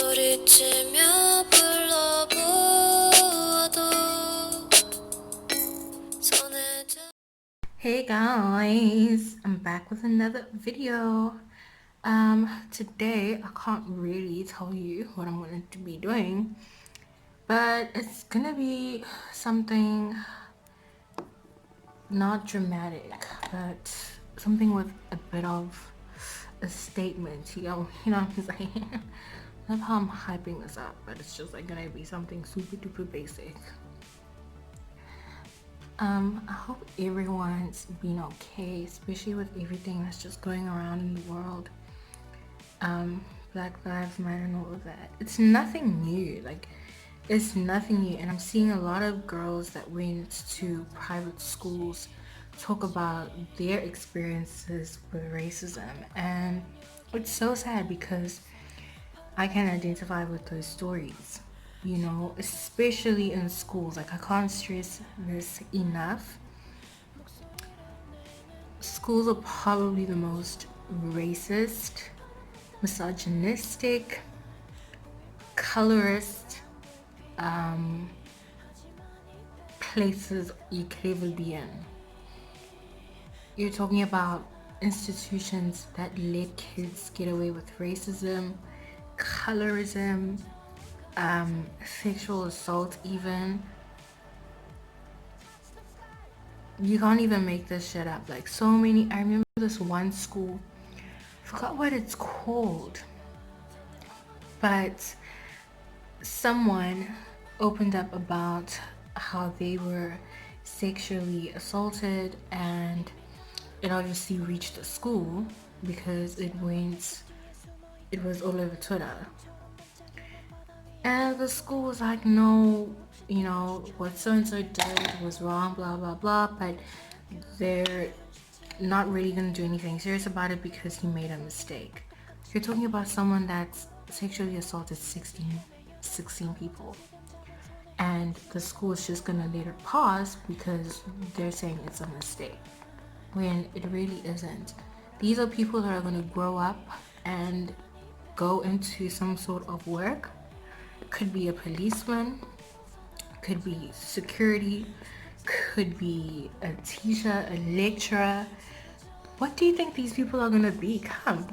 소리치며 불러보아도 손에 Hey guys, I'm back with another video. Today I can't really tell you what I'm going to be doing, but it's gonna be something not dramatic, but something with a bit of a statement. You know what I'm saying? I love how I'm hyping this up, but it's just like gonna be something super duper basic. I hope everyone's been okay, especially with everything that's just going around in the world. Black Lives Matter and all of that. It's nothing new. It's nothing new. And I'm seeing a lot of girls that went to private schools talk about their experiences with racism. And it's so sad because I can identify with those stories, especially in schools. Like, I can't stress this enough. Schools are probably the most racist, misogynistic, colorist places you could ever be in. You're talking about institutions that let kids get away with racism, colorism, sexual assault even. You can't even make this shit up. Like, so many. I remember this one school, I forgot what it's called, but someone opened up about how they were sexually assaulted, and it obviously reached the school because it was all over Twitter. And the school was like, no, what so-and-so did was wrong, blah, blah, blah, but they're not really going to do anything serious about it because he made a mistake. You're talking about someone that's sexually assaulted 16 people. And the school is just going to let it pass because they're saying it's a mistake, when it really isn't. These are people that are going to grow up and go into some sort of work. Could be a policeman, could be security, could be a teacher, a lecturer. What do you think these people are going to become?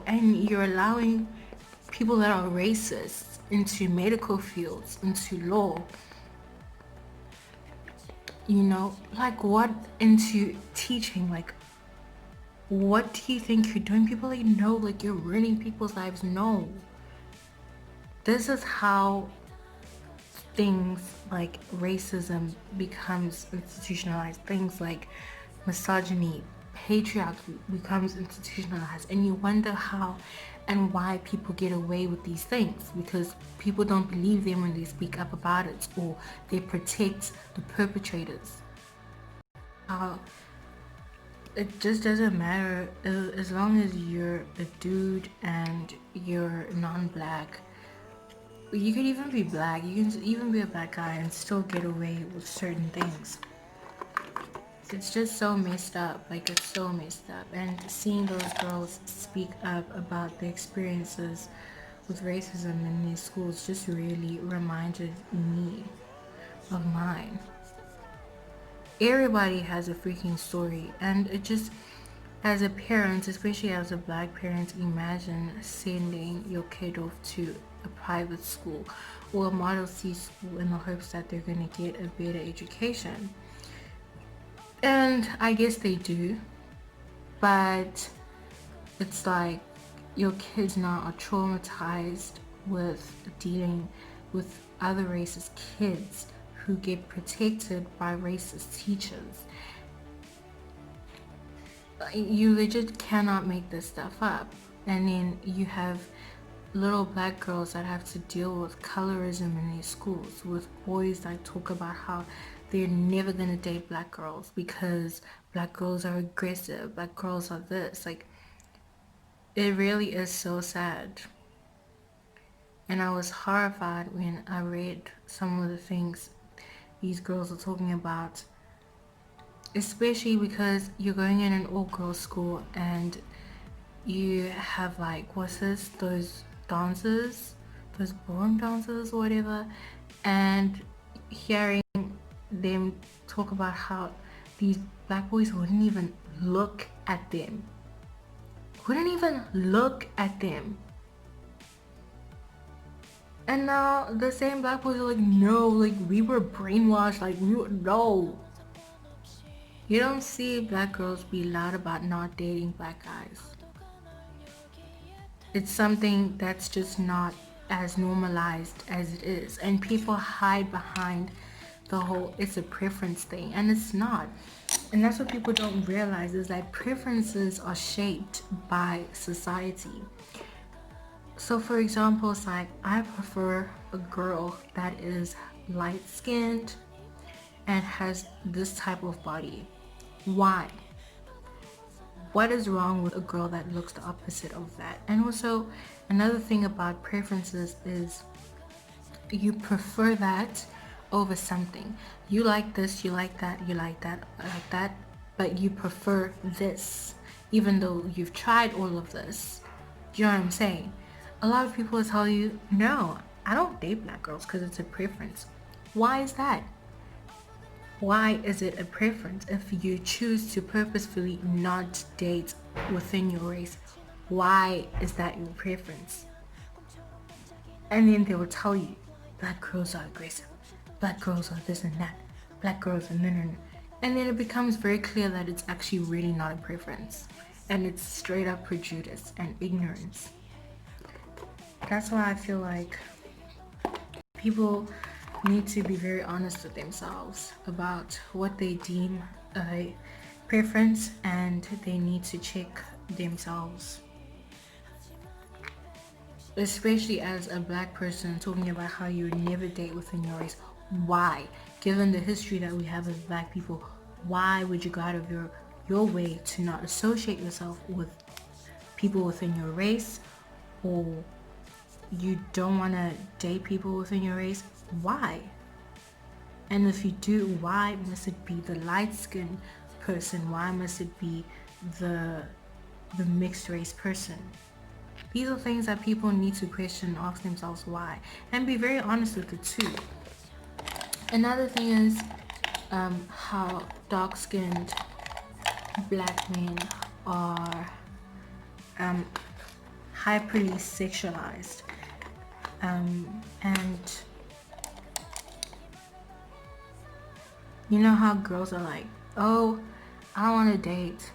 And you're allowing people that are racist into medical fields, into law, what, into teaching. Like, what do you think you're doing? People you're ruining people's lives. No. This is how things like racism becomes institutionalized. Things like misogyny, patriarchy becomes institutionalized. And you wonder how and why people get away with these things, because people don't believe them when they speak up about it, or they protect the perpetrators. It just doesn't matter as long as you're a dude and you're non-black. You could even be black, you can even be a black guy and still get away with certain things. It's just so messed up. It's so messed up. And seeing those girls speak up about their experiences with racism in these schools just really reminded me of mine. Everybody has a freaking story, and it just, as a parent, especially as a black parent, imagine sending your kid off to a private school or a Model C school in the hopes that they're going to get a better education. And I guess they do, but it's like your kids now are traumatized with dealing with other racist kids who get protected by racist teachers. You legit cannot make this stuff up. And then you have little black girls that have to deal with colorism in these schools, with boys that talk about how they're never gonna date black girls because black girls are aggressive, black girls are this. It really is so sad. And I was horrified when I read some of the things these girls are talking about, especially because you're going in an all-girls school and you have, what's this, those dancers those ballroom dancers or whatever, and hearing them talk about how these black boys wouldn't even look at them. Wouldn't even look at them. And now the same black boys are like, no, like we were brainwashed, like we were, no. You don't see black girls be loud about not dating black guys. It's something that's just not as normalized as it is. And people hide behind the whole it's a preference thing, and it's not. And that's what people don't realize, is that preferences are shaped by society. So for example, it's like I prefer a girl that is light skinned and has this type of body. Why? What is wrong with a girl that looks the opposite of that? And also another thing about preferences is you prefer that over something. You like this, you like that, you like that, like that, but you prefer this, even though you've tried all of this. Do you know what I'm saying? A lot of people will tell you, no, I don't date black girls because it's a preference. Why is that? Why is it a preference if you choose to purposefully not date within your race? Why is that your preference? And then they will tell you, black girls are aggressive, black girls are this and that, black girls are no. And then it becomes very clear that it's actually really not a preference, and it's straight up prejudice and ignorance. That's why I feel like people need to be very honest with themselves about what they deem a preference, and they need to check themselves. Especially as a black person talking about how you would never date within your race. Why? Given the history that we have as black people, why would you go out of your way to not associate yourself with people within your race, or you don't want to date people within your race? Why? And if you do, why must it be the light-skinned person? Why must it be the mixed race person? These are things that people need to question and ask themselves why, and be very honest with it too. Another thing is how dark-skinned black men are hyperly sexualized, and you know how girls are like, oh, I don't want to date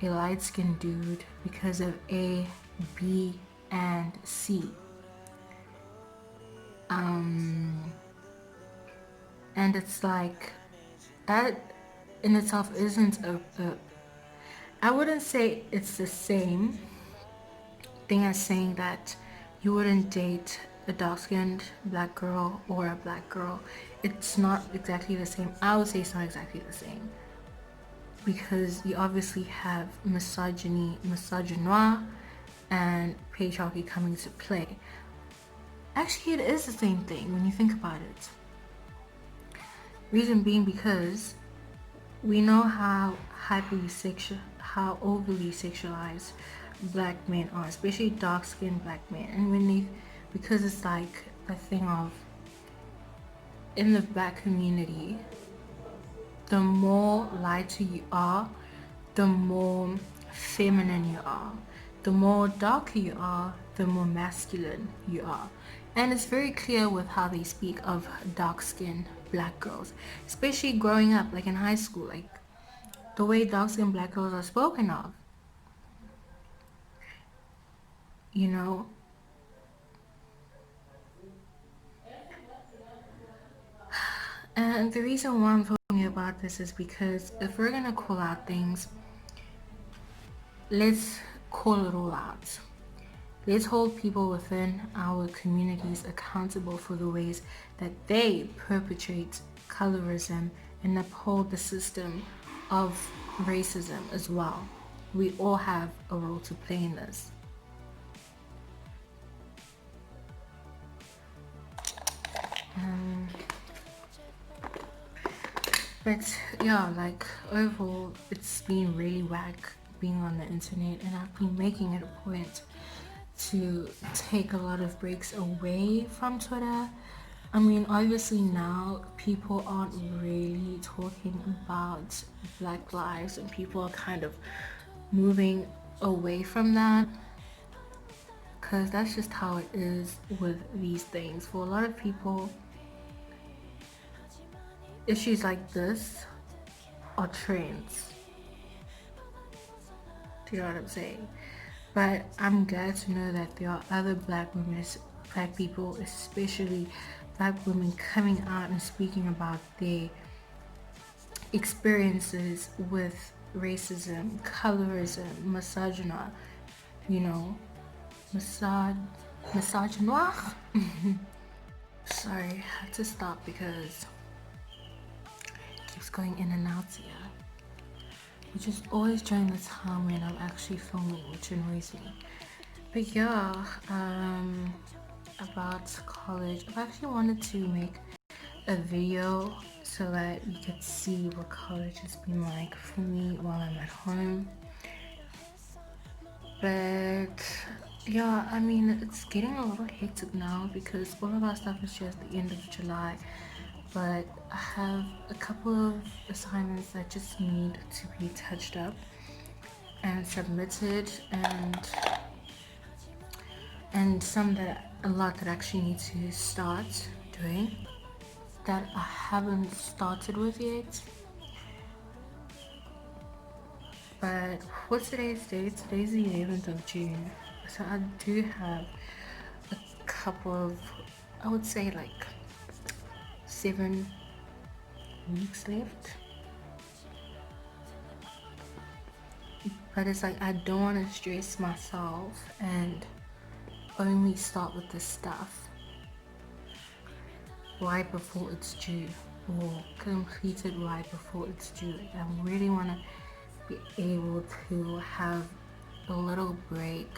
a light-skinned dude because of A, B, and C. And it's like, that in itself isn't I wouldn't say it's the same thing as saying that you wouldn't date a dark-skinned black girl or a black girl. It's not exactly the same. I would say it's not exactly the same, because you obviously have misogynoir, and patriarchy coming to play. Actually, it is the same thing when you think about it. Reason being because we know how overly sexualized black men are, especially dark-skinned black men. And because it's like a thing of, in the black community, the more lighter you are, the more feminine you are. The more darker you are, the more masculine you are. And it's very clear with how they speak of dark-skinned black girls, especially growing up, like in high school, like the way dark-skinned black girls are spoken of, you know. And the reason why I'm talking about this is because if we're gonna call out things, let's call it all out. Let's hold people within our communities accountable for the ways that they perpetrate colorism and uphold the system of racism as well. We all have a role to play in this. But yeah, like overall, it's been really whack being on the internet, and I've been making it a point to take a lot of breaks away from Twitter. I mean, obviously now people aren't really talking about Black lives and people are kind of moving away from that because that's just how it is with these things. For a lot of people, issues like this are trends. Do you know what I'm saying? But I'm glad to know that there are other Black women, Black people, especially Black women, coming out and speaking about their experiences with racism, colorism, misogyny, you know, misogynoir. Sorry, I had to stop because it keeps going in and out here. Which is always during the time when I'm actually filming, which annoys me. But yeah, about college, I've actually wanted to make a video so that you could see what college has been like for me while I'm at home. But yeah, I mean, it's getting a little hectic now because all of our stuff is just the end of July. But I have a couple of assignments that just need to be touched up and submitted, and some that a lot that actually need to start doing that I haven't started with yet. But what's today's date? Today's the 11th of June. So I do have a couple of, I would say like 7 weeks left. But it's like I don't want to stress myself and only start with this stuff right before it's due or complete it right before it's due. Like I really want to be able to have a little break,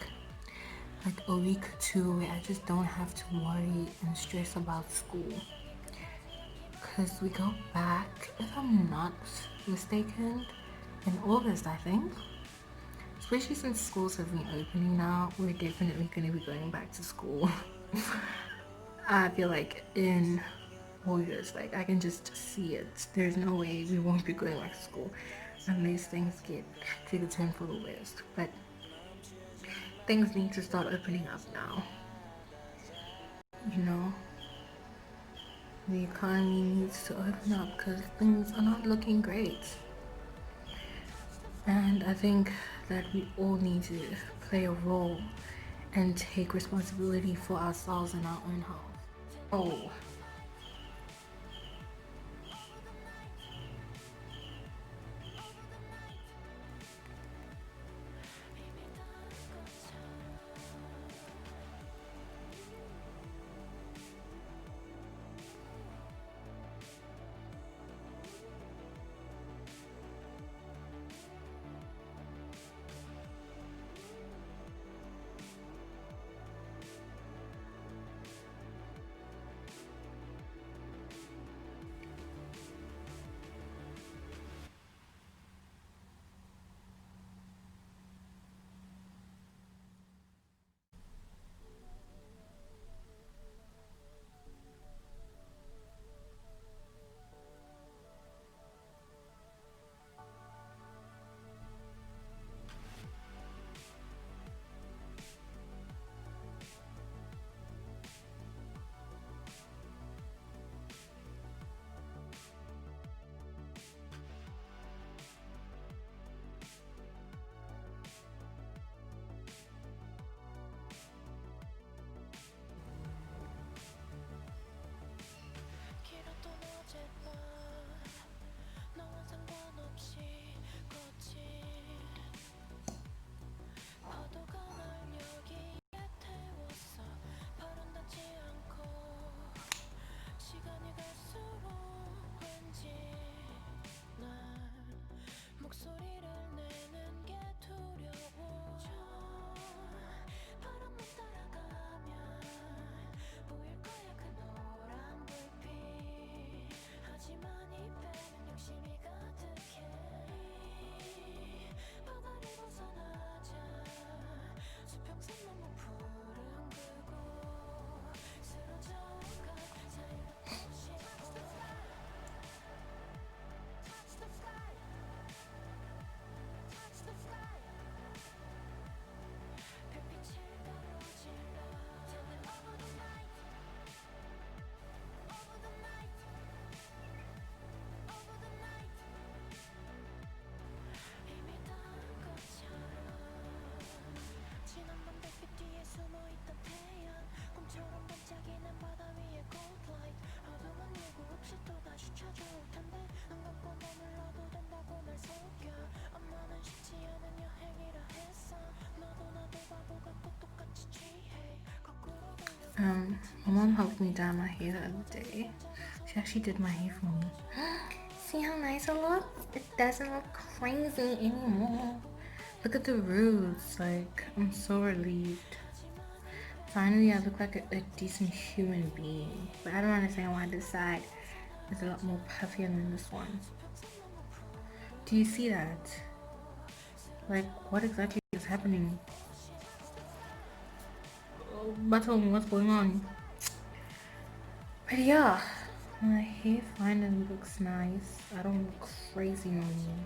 like a week or two, where I just don't have to worry and stress about school. Because we go back, if I'm not mistaken, in August, I think. Especially since schools have been opening now, we're definitely going to be going back to school. I feel like in August, like I can just see it. There's no way we won't be going back to school unless things get to the turn for the worst. But things need to start opening up now. You know, the economy needs to open up because things are not looking great. And I think that we all need to play a role and take responsibility for ourselves and our own health. Oh, My mom helped me dye my hair the other day. She actually did my hair for me. See how nice it looks? It doesn't look crazy anymore. Look at the roots. Like, I'm so relieved. Finally, I look like a decent human being. But I don't understand why this side is a lot more puffier than this one. Do you see that? Like, what exactly is happening? But tell me what's going on. But yeah, my hair finally looks nice. I don't look crazy no more.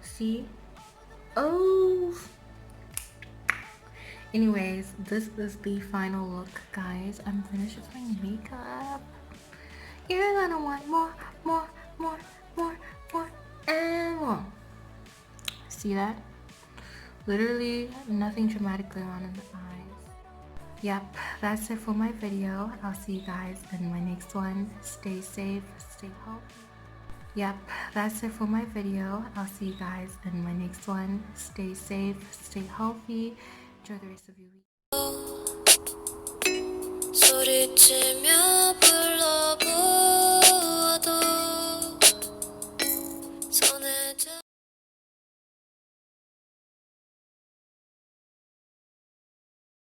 See? Oh! Anyways, this is the final look, guys. I'm finished with my makeup. You're gonna want more, more, more, more, more, and more. See that? Literally nothing dramatic going on in the eyes. Yep, that's it for my video. I'll see you guys in my next one. Stay safe, stay healthy. Yep, that's it for my video. I'll see you guys in my next one. Stay safe, stay healthy. Enjoy the rest of your week. 소리치며